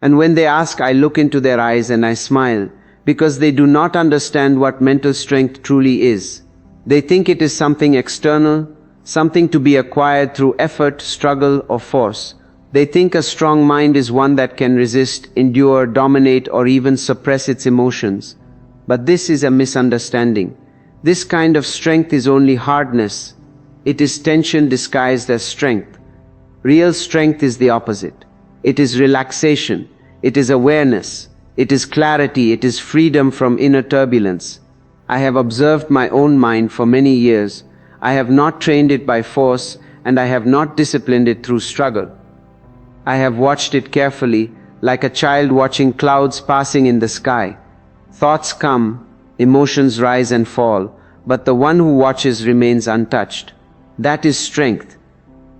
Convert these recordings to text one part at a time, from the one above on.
And when they ask, I look into their eyes and I smile, because they do not understand what mental strength truly is. They think it is something external, something to be acquired through effort, struggle, or force. They think a strong mind is one that can resist, endure, dominate, or even suppress its emotions. But this is a misunderstanding. This kind of strength is only hardness. It is tension disguised as strength. Real strength is the opposite. It is relaxation. It is awareness. It is clarity. It is freedom from inner turbulence. I have observed my own mind for many years. I have not trained it by force, and I have not disciplined it through struggle. I have watched it carefully, like a child watching clouds passing in the sky. Thoughts come, emotions rise and fall, but the one who watches remains untouched. That is strength.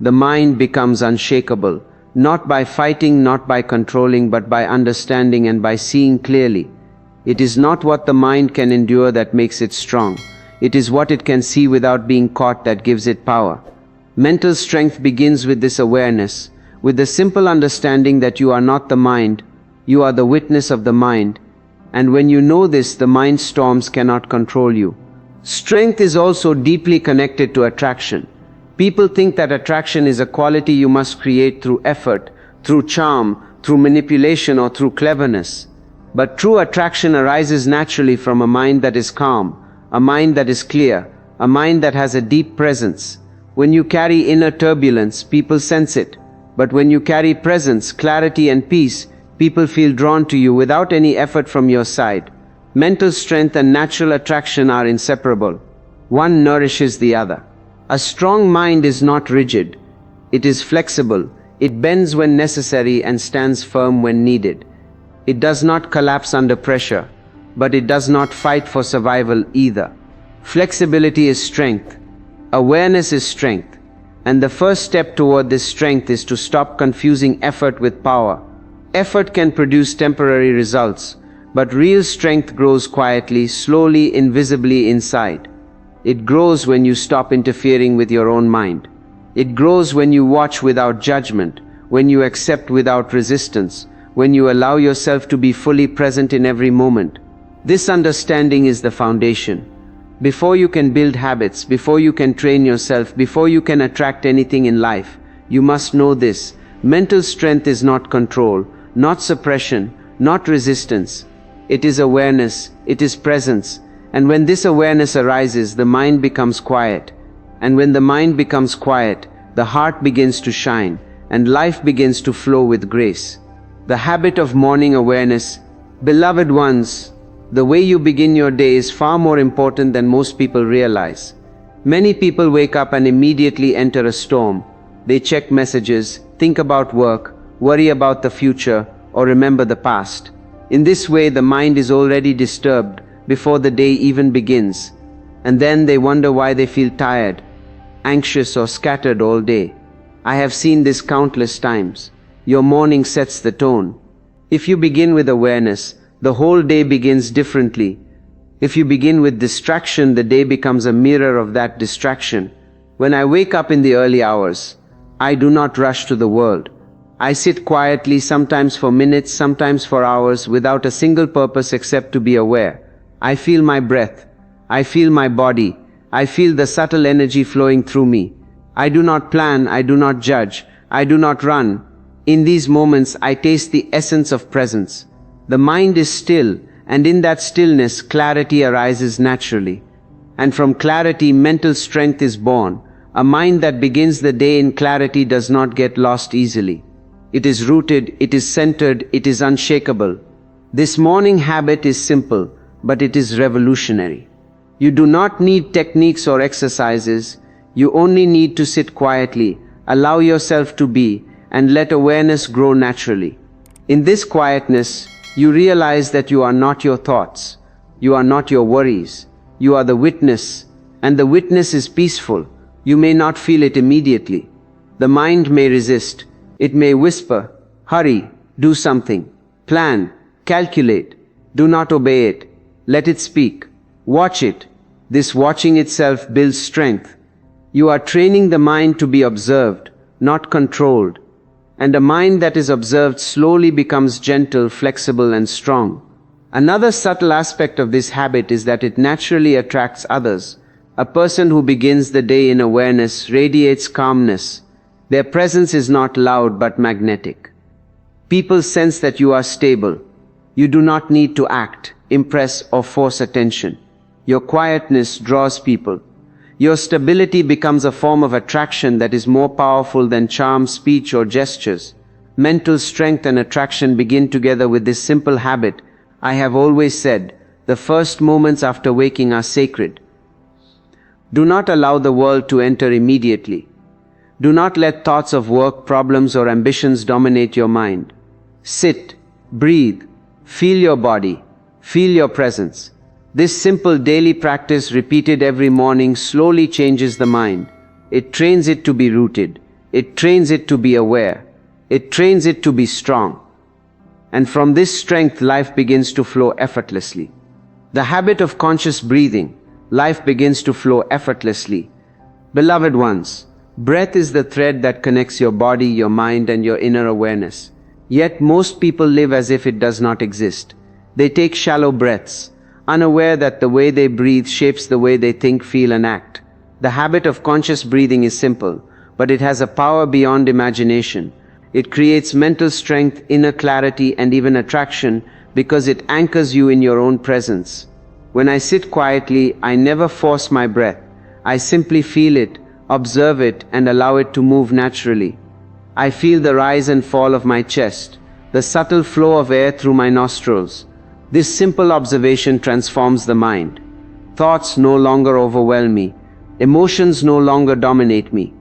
The mind becomes unshakable, not by fighting, not by controlling, but by understanding and by seeing clearly. It is not what the mind can endure that makes it strong. It is what it can see without being caught that gives it power. Mental strength begins with this awareness, with the simple understanding that you are not the mind, you are the witness of the mind. And when you know this, the mind storms cannot control you. Strength is also deeply connected to attraction. People think that attraction is a quality you must create through effort, through charm, through manipulation, or through cleverness. But true attraction arises naturally from a mind that is calm, a mind that is clear, a mind that has a deep presence. When you carry inner turbulence, people sense it. But when you carry presence, clarity, and peace, people feel drawn to you without any effort from your side. Mental strength and natural attraction are inseparable. One nourishes the other. A strong mind is not rigid. It is flexible. It bends when necessary and stands firm when needed. It does not collapse under pressure, but it does not fight for survival either. Flexibility is strength. Awareness is strength. And the first step toward this strength is to stop confusing effort with power. Effort can produce temporary results, but real strength grows quietly, slowly, invisibly inside. It grows when you stop interfering with your own mind. It grows when you watch without judgment, when you accept without resistance, when you allow yourself to be fully present in every moment. This understanding is the foundation. Before you can build habits, before you can train yourself, before you can attract anything in life, you must know this. Mental strength is not control, not suppression, not resistance. It is awareness, it is presence. And when this awareness arises, the mind becomes quiet. And when the mind becomes quiet, the heart begins to shine, and life begins to flow with grace. The habit of morning awareness. Beloved ones, the way you begin your day is far more important than most people realize. Many people wake up and immediately enter a storm. They check messages, think about work, worry about the future, or remember the past. In this way, the mind is already disturbed before the day even begins. And then they wonder why they feel tired, anxious, or scattered all day. I have seen this countless times. Your morning sets the tone. If you begin with awareness, the whole day begins differently. If you begin with distraction, the day becomes a mirror of that distraction. When I wake up in the early hours, I do not rush to the world. I sit quietly, sometimes for minutes, sometimes for hours, without a single purpose except to be aware. I feel my breath. I feel my body. I feel the subtle energy flowing through me. I do not plan. I do not judge. I do not run. In these moments, I taste the essence of presence. The mind is still, and in that stillness, clarity arises naturally. And from clarity, mental strength is born. A mind that begins the day in clarity does not get lost easily. It is rooted, it is centered, it is unshakable. This morning habit is simple, but it is revolutionary. You do not need techniques or exercises. You only need to sit quietly, allow yourself to be, and let awareness grow naturally. In this quietness, you realize that you are not your thoughts. You are not your worries. You are the witness, and the witness is peaceful. You may not feel it immediately. The mind may resist. It may whisper, hurry, do something, plan, calculate. Do not obey it. Let it speak. Watch it. This watching itself builds strength. You are training the mind to be observed, not controlled. and a mind that is observed slowly becomes gentle, flexible, and strong. Another subtle aspect of this habit is that it naturally attracts others. A person who begins the day in awareness radiates calmness. Their presence is not loud but magnetic. People sense that you are stable. You do not need to act, impress, or force attention. Your quietness draws people. Your stability becomes a form of attraction that is more powerful than charm, speech, or gestures. Mental strength and attraction begin together with this simple habit. I have always said, the first moments after waking are sacred. Do not allow the world to enter immediately. Do not let thoughts of work, problems, or ambitions dominate your mind. Sit, breathe, feel your body, feel your presence. This simple daily practice, repeated every morning, slowly changes the mind. It trains it to be rooted. It trains it to be aware. It trains it to be strong. And from this strength, life begins to flow effortlessly. The habit of conscious breathing, life begins to flow effortlessly. Beloved ones, breath is the thread that connects your body, your mind, and your inner awareness. Yet most people live as if it does not exist. They take shallow breaths, unaware that the way they breathe shapes the way they think, feel, and act. The habit of conscious breathing is simple, but it has a power beyond imagination. It creates mental strength, inner clarity, and even attraction because it anchors you in your own presence. When I sit quietly, I never force my breath. I simply feel it, observe it, and allow it to move naturally. I feel the rise and fall of my chest, the subtle flow of air through my nostrils. This simple observation transforms the mind. Thoughts no longer overwhelm me. Emotions no longer dominate me.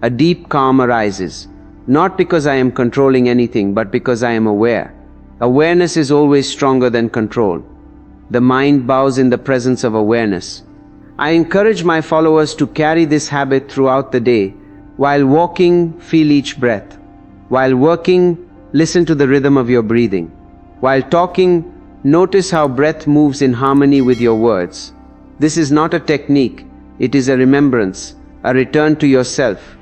A deep calm arises, not because I am controlling anything, but because I am aware. Awareness is always stronger than control. The mind bows in the presence of awareness. I encourage my followers to carry this habit throughout the day. While walking, feel each breath. While working, listen to the rhythm of your breathing. While talking, notice how breath moves in harmony with your words. This is not a technique, it is a remembrance, a return to yourself.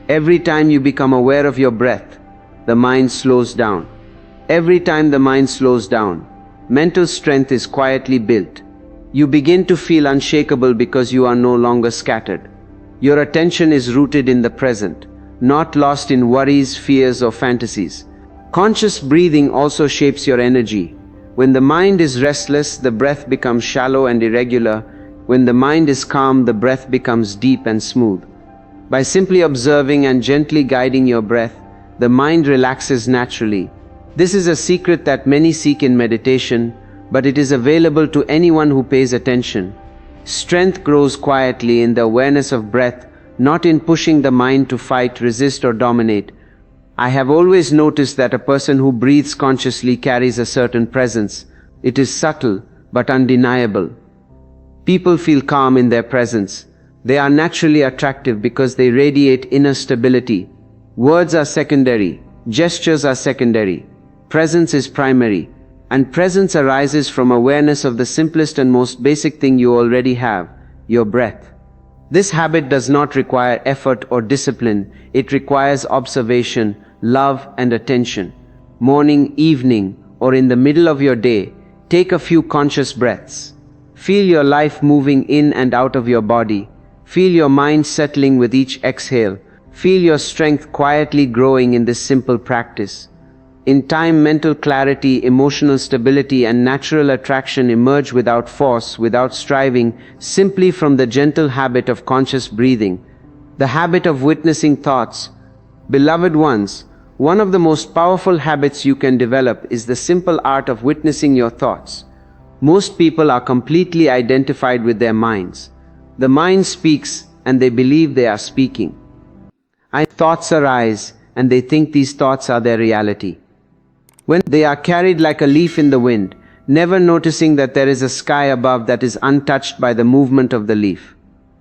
Every time you become aware of your breath, the mind slows down. Every time the mind slows down, mental strength is quietly built. You begin to feel unshakable because you are no longer scattered. Your attention is rooted in the present, not lost in worries, fears, or fantasies. Conscious breathing also shapes your energy. When the mind is restless, the breath becomes shallow and irregular. When the mind is calm, the breath becomes deep and smooth. By simply observing and gently guiding your breath, the mind relaxes naturally. This is a secret that many seek in meditation, but it is available to anyone who pays attention. Strength grows quietly in the awareness of breath, not in pushing the mind to fight, resist, or dominate. I have always noticed that a person who breathes consciously carries a certain presence. It is subtle, but undeniable. People feel calm in their presence. They are naturally attractive because they radiate inner stability. Words are secondary, gestures are secondary. Presence is primary, and presence arises from awareness of the simplest and most basic thing you already have, your breath. This habit does not require effort or discipline. It requires observation, love, and attention. Morning, evening, or in the middle of your day, take a few conscious breaths. Feel your life moving in and out of your body. Feel your mind settling with each exhale. Feel your strength quietly growing in this simple practice. In time, mental clarity, emotional stability, and natural attraction emerge without force, without striving, simply from the gentle habit of conscious breathing, the habit of witnessing thoughts. Beloved ones, one of the most powerful habits you can develop is the simple art of witnessing your thoughts. Most people are completely identified with their minds. The mind speaks, and they believe they are speaking. Thoughts arise, and they think these thoughts are their reality. When they are carried like a leaf in the wind, never noticing that there is a sky above that is untouched by the movement of the leaf.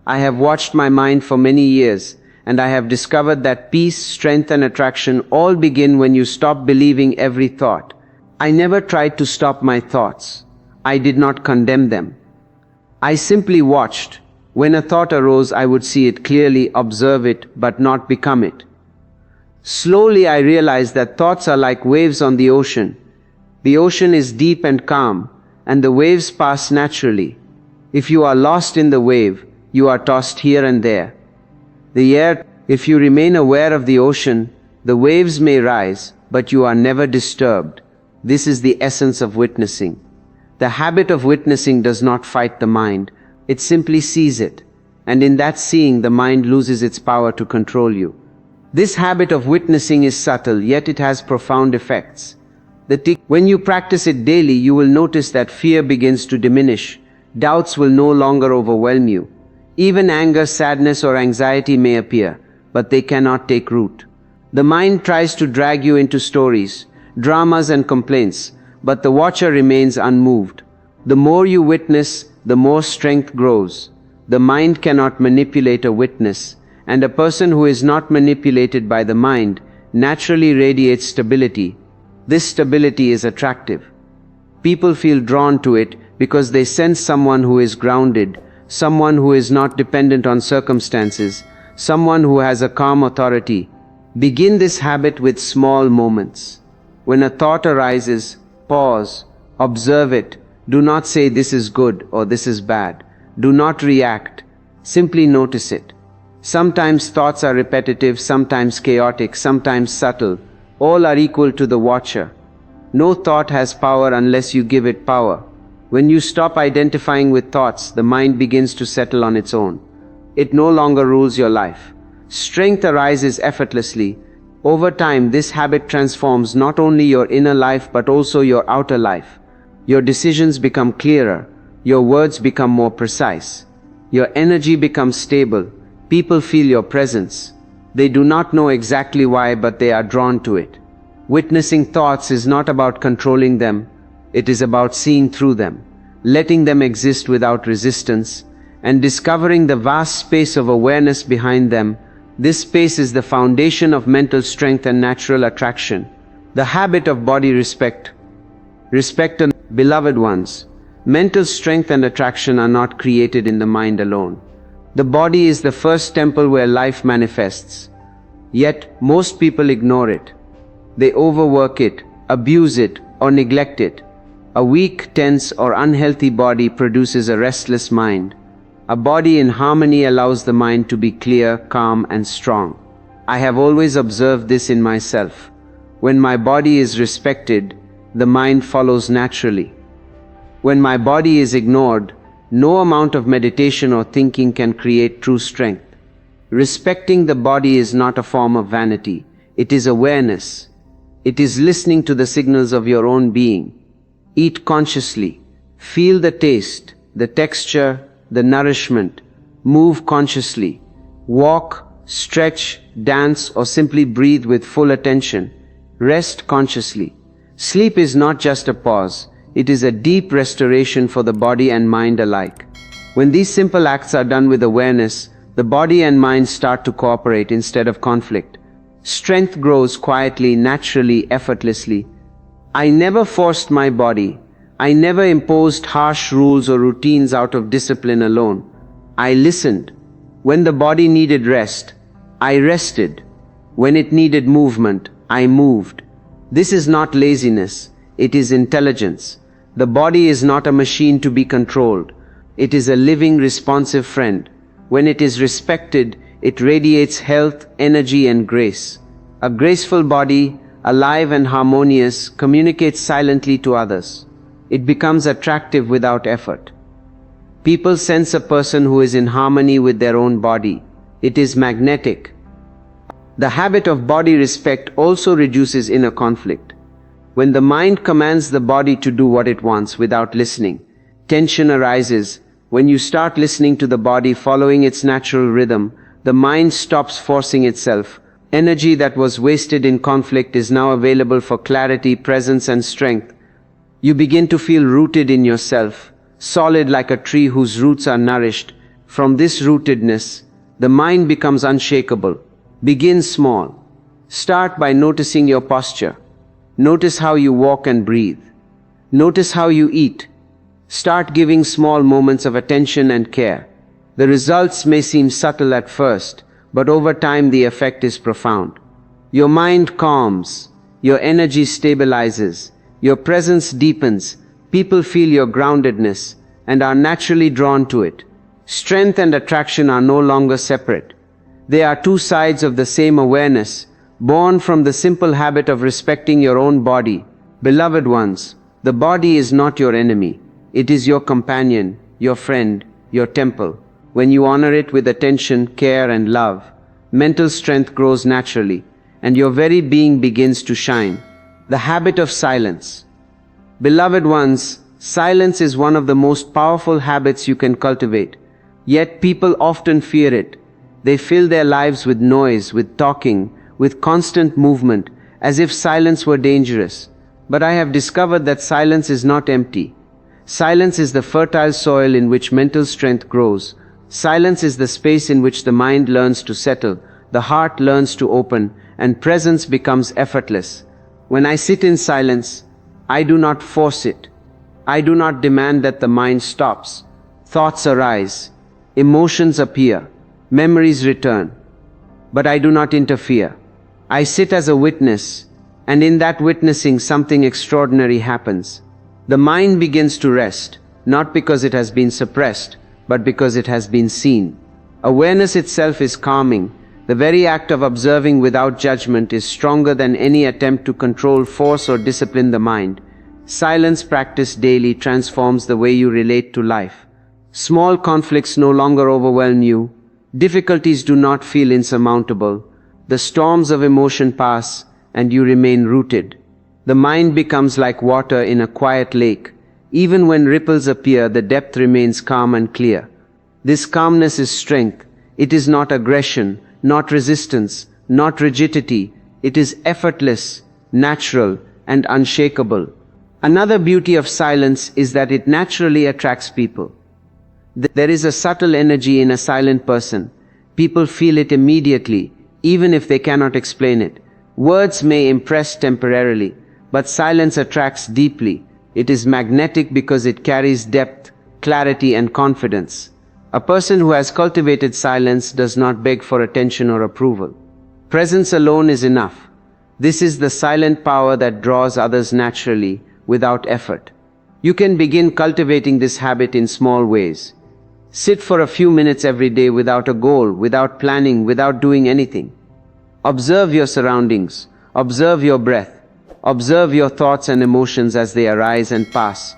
I have watched my mind for many years, and I have discovered that peace, strength, and attraction all begin when you stop believing every thought. I never tried to stop my thoughts. I did not condemn them. I simply watched. When a thought arose, I would see it clearly, observe it, but not become it. Slowly I realized that thoughts are like waves on the ocean. The ocean is deep and calm, and the waves pass naturally. If you are lost in the wave, you are tossed here and there. If you remain aware of the ocean, the waves may rise, but you are never disturbed. This is the essence of witnessing. The habit of witnessing does not fight the mind, it simply sees it. And in that seeing, the mind loses its power to control you. This habit of witnessing is subtle, yet it has profound effects. When you practice it daily, you will notice that fear begins to diminish. Doubts will no longer overwhelm you. Even anger, sadness, or anxiety may appear, but they cannot take root. The mind tries to drag you into stories, dramas, and complaints, but the watcher remains unmoved. The more you witness, the more strength grows. The mind cannot manipulate a witness, and a person who is not manipulated by the mind naturally radiates stability. This stability is attractive. People feel drawn to it because they sense someone who is grounded, someone who is not dependent on circumstances, someone who has a calm authority. Begin this habit with small moments. When a thought arises, pause, observe it. Do not say this is good or this is bad. Do not react. Simply notice it. Sometimes thoughts are repetitive, sometimes chaotic, sometimes subtle. All are equal to the watcher. No thought has power unless you give it power. When you stop identifying with thoughts, the mind begins to settle on its own. It no longer rules your life. Strength arises effortlessly. Over time, this habit transforms not only your inner life but also your outer life. Your decisions become clearer. Your words become more precise. Your energy becomes stable. People feel your presence. They do not know exactly why, but they are drawn to it. Witnessing thoughts is not about controlling them. It is about seeing through them, letting them exist without resistance, and discovering the vast space of awareness behind them. This space is the foundation of mental strength and natural attraction. The habit of body respect. Respect and beloved ones. Mental strength and attraction are not created in the mind alone. The body is the first temple where life manifests. Yet, most people ignore it. They overwork it, abuse it, or neglect it. A weak, tense, or unhealthy body produces a restless mind. A body in harmony allows the mind to be clear, calm, and strong. I have always observed this in myself. When my body is respected, the mind follows naturally. When my body is ignored, no amount of meditation or thinking can create true strength. Respecting the body is not a form of vanity. It is awareness. It is listening to the signals of your own being. Eat consciously. Feel the taste, the texture, the nourishment. Move consciously. Walk, stretch, dance, or simply breathe with full attention. Rest consciously. Sleep is not just a pause. It is a deep restoration for the body and mind alike. When these simple acts are done with awareness, the body and mind start to cooperate instead of conflict. Strength grows quietly, naturally, effortlessly. I never forced my body. I never imposed harsh rules or routines out of discipline alone. I listened. When the body needed rest, I rested. When it needed movement, I moved. This is not laziness. It is intelligence. The body is not a machine to be controlled. It is a living, responsive friend. When it is respected, it radiates health, energy, and grace. A graceful body, alive and harmonious, communicates silently to others. It becomes attractive without effort. People sense a person who is in harmony with their own body. It is magnetic. The habit of body respect also reduces inner conflict. When the mind commands the body to do what it wants without listening, tension arises. When you start listening to the body following its natural rhythm, the mind stops forcing itself. Energy that was wasted in conflict is now available for clarity, presence, and strength. You begin to feel rooted in yourself, solid like a tree whose roots are nourished. From this rootedness, the mind becomes unshakable. Begin small. Start by noticing your posture. Notice how you walk and breathe. Notice how you eat. Start giving small moments of attention and care. The results may seem subtle at first, but over time the effect is profound. Your mind calms, your energy stabilizes, your presence deepens, people feel your groundedness and are naturally drawn to it. Strength and attraction are no longer separate. They are two sides of the same awareness, born from the simple habit of respecting your own body. Beloved ones, the body is not your enemy. It is your companion, your friend, your temple. When you honor it with attention, care, and love, mental strength grows naturally, and your very being begins to shine. The habit of silence. Beloved ones, silence is one of the most powerful habits you can cultivate. Yet people often fear it. They fill their lives with noise, with talking, with constant movement, as if silence were dangerous. But I have discovered that silence is not empty. Silence is the fertile soil in which mental strength grows. Silence is the space in which the mind learns to settle, the heart learns to open, and presence becomes effortless. When I sit in silence, I do not force it. I do not demand that the mind stops. Thoughts arise, emotions appear, memories return. But I do not interfere. I sit as a witness, and in that witnessing something extraordinary happens. The mind begins to rest, not because it has been suppressed, but because it has been seen. Awareness itself is calming. The very act of observing without judgment is stronger than any attempt to control, force, or discipline the mind. Silence practiced daily transforms the way you relate to life. Small conflicts no longer overwhelm you. Difficulties do not feel insurmountable. The storms of emotion pass, and you remain rooted. The mind becomes like water in a quiet lake. Even when ripples appear, the depth remains calm and clear. This calmness is strength. It is not aggression, not resistance, not rigidity. It is effortless, natural, and unshakable. Another beauty of silence is that it naturally attracts people. There is a subtle energy in a silent person. People feel it immediately, even if they cannot explain it. Words may impress temporarily, but silence attracts deeply. It is magnetic because it carries depth, clarity, and confidence. A person who has cultivated silence does not beg for attention or approval. Presence alone is enough. This is the silent power that draws others naturally, without effort. You can begin cultivating this habit in small ways. Sit for a few minutes every day without a goal, without planning, without doing anything. Observe your surroundings. Observe your breath. Observe your thoughts and emotions as they arise and pass.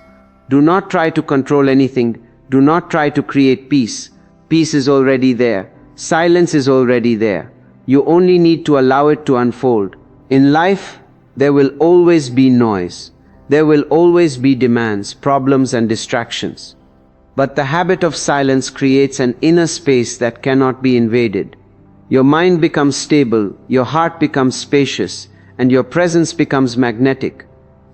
Do not try to control anything. Do not try to create peace. Peace is already there. Silence is already there. You only need to allow it to unfold. In life, there will always be noise. There will always be demands, problems, and distractions. But the habit of silence creates an inner space that cannot be invaded. Your mind becomes stable, your heart becomes spacious, and your presence becomes magnetic.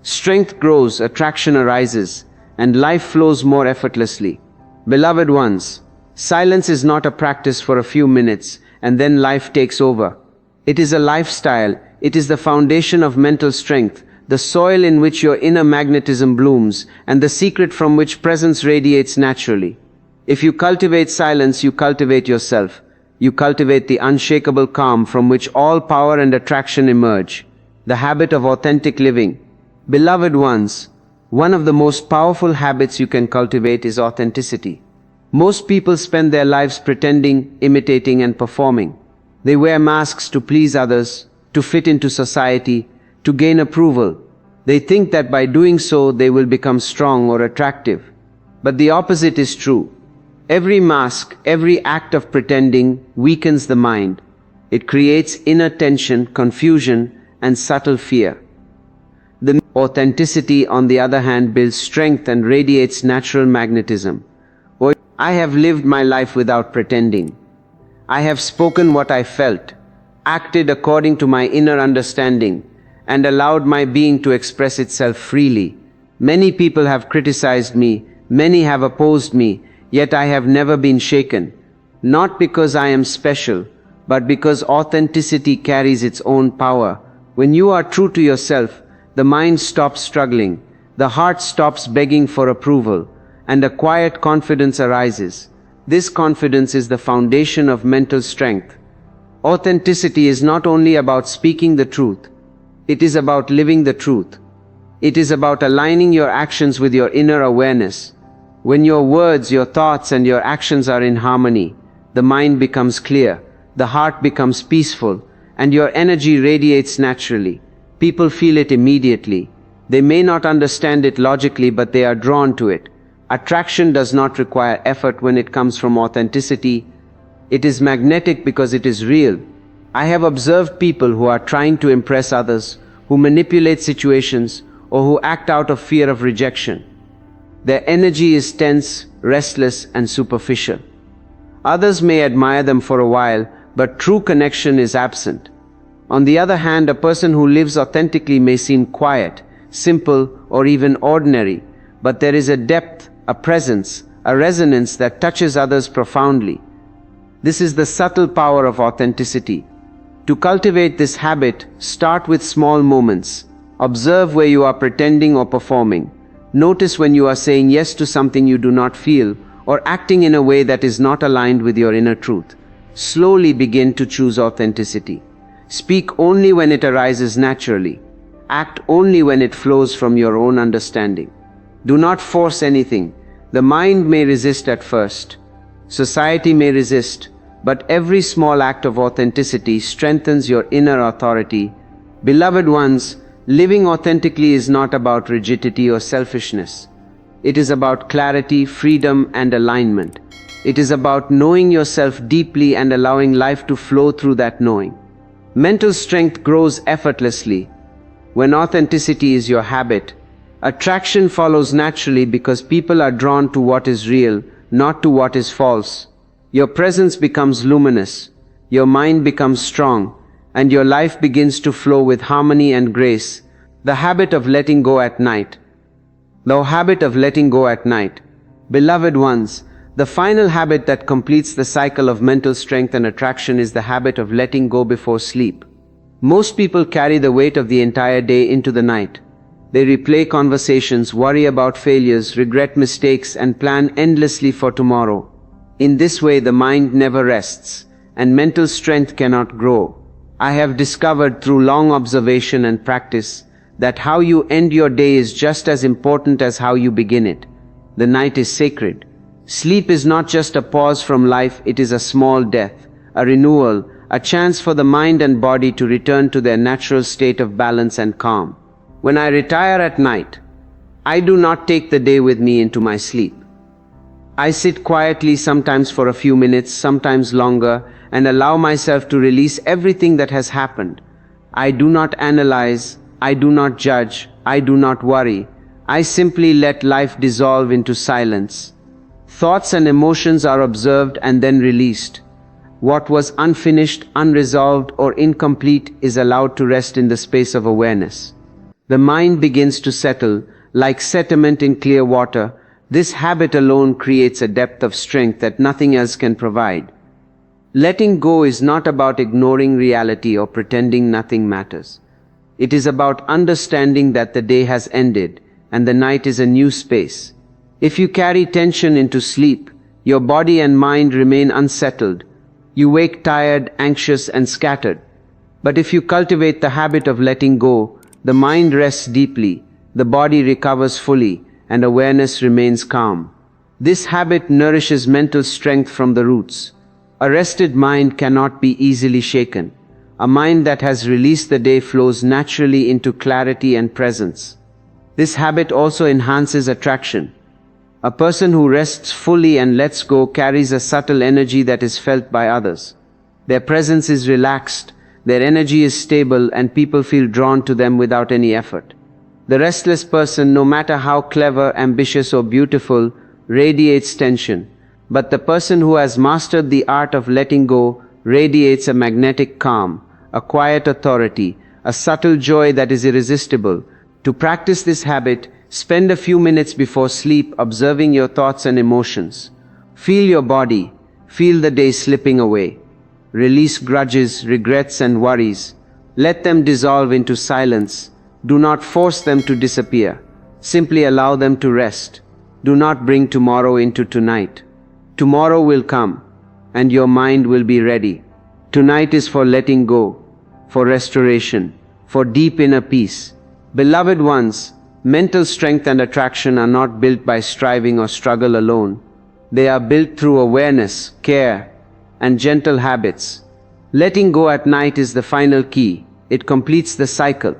Strength grows, attraction arises, and life flows more effortlessly. Beloved ones, silence is not a practice for a few minutes and then life takes over. It is a lifestyle. It is the foundation of mental strength, the soil in which your inner magnetism blooms, and the secret from which presence radiates naturally. If you cultivate silence, you cultivate yourself. You cultivate the unshakable calm from which all power and attraction emerge. The habit of authentic living. Beloved ones, one of the most powerful habits you can cultivate is authenticity. Most people spend their lives pretending, imitating, and performing. They wear masks to please others, to fit into society, to gain approval. They think that by doing so they will become strong or attractive. But the opposite is true. Every mask, every act of pretending weakens the mind. It creates inner tension, confusion, and subtle fear. The authenticity, on the other hand, builds strength and radiates natural magnetism. I have lived my life without pretending. I have spoken what I felt, acted according to my inner understanding, and allowed my being to express itself freely. Many people have criticized me, many have opposed me, yet I have never been shaken. Not because I am special, but because authenticity carries its own power. When you are true to yourself, the mind stops struggling, the heart stops begging for approval, and a quiet confidence arises. This confidence is the foundation of mental strength. Authenticity is not only about speaking the truth, it is about living the truth. It is about aligning your actions with your inner awareness. When your words, your thoughts, and your actions are in harmony, the mind becomes clear, the heart becomes peaceful, and your energy radiates naturally. People feel it immediately. They may not understand it logically, but they are drawn to it. Attraction does not require effort when it comes from authenticity. It is magnetic because it is real. I have observed people who are trying to impress others, who manipulate situations, or who act out of fear of rejection. Their energy is tense, restless, and superficial. Others may admire them for a while, but true connection is absent. On the other hand, a person who lives authentically may seem quiet, simple, or even ordinary, but there is a depth, a presence, a resonance that touches others profoundly. This is the subtle power of authenticity. To cultivate this habit, start with small moments. Observe where you are pretending or performing. Notice when you are saying yes to something you do not feel, or acting in a way that is not aligned with your inner truth. Slowly begin to choose authenticity. Speak only when it arises naturally. Act only when it flows from your own understanding. Do not force anything. The mind may resist at first. Society may resist, but every small act of authenticity strengthens your inner authority. Beloved ones, living authentically is not about rigidity or selfishness. It is about clarity, freedom, and alignment. It is about knowing yourself deeply and allowing life to flow through that knowing. Mental strength grows effortlessly. When authenticity is your habit, attraction follows naturally because people are drawn to what is real, not to what is false. Your presence becomes luminous, your mind becomes strong, and your life begins to flow with harmony and grace. The habit of letting go at night. The habit of letting go at night. Beloved ones, the final habit that completes the cycle of mental strength and attraction is the habit of letting go before sleep. Most people carry the weight of the entire day into the night. They replay conversations, worry about failures, regret mistakes, and plan endlessly for tomorrow. In this way, the mind never rests, and mental strength cannot grow. I have discovered through long observation and practice that how you end your day is just as important as how you begin it. The night is sacred. Sleep is not just a pause from life, it is a small death, a renewal, a chance for the mind and body to return to their natural state of balance and calm. When I retire at night, I do not take the day with me into my sleep. I sit quietly, sometimes for a few minutes, sometimes longer, and allow myself to release everything that has happened. I do not analyze, I do not judge, I do not worry. I simply let life dissolve into silence. Thoughts and emotions are observed and then released. What was unfinished, unresolved, or incomplete is allowed to rest in the space of awareness. The mind begins to settle, like sediment in clear water. This habit alone creates a depth of strength that nothing else can provide. Letting go is not about ignoring reality or pretending nothing matters. It is about understanding that the day has ended and the night is a new space. If you carry tension into sleep, your body and mind remain unsettled. You wake tired, anxious, and scattered. But if you cultivate the habit of letting go, the mind rests deeply, the body recovers fully, and awareness remains calm. This habit nourishes mental strength from the roots. A rested mind cannot be easily shaken. A mind that has released the day flows naturally into clarity and presence. This habit also enhances attraction. A person who rests fully and lets go carries a subtle energy that is felt by others. Their presence is relaxed, their energy is stable, and people feel drawn to them without any effort. The restless person, no matter how clever, ambitious, or beautiful, radiates tension. But the person who has mastered the art of letting go radiates a magnetic calm, a quiet authority, a subtle joy that is irresistible. To practice this habit, spend a few minutes before sleep observing your thoughts and emotions. Feel your body, feel the day slipping away. Release grudges, regrets, and worries. Let them dissolve into silence. Do not force them to disappear. Simply allow them to rest. Do not bring tomorrow into tonight. Tomorrow will come, and your mind will be ready. Tonight is for letting go, for restoration, for deep inner peace. Beloved ones, mental strength and attraction are not built by striving or struggle alone. They are built through awareness, care, and gentle habits. Letting go at night is the final key. It completes the cycle.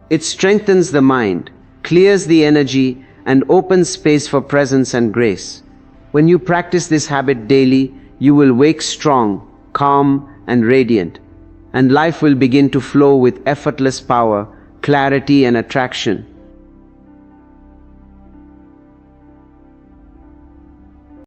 It strengthens the mind, clears the energy, and opens space for presence and grace. When you practice this habit daily, you will wake strong, calm, and radiant, and life will begin to flow with effortless power, clarity, and attraction.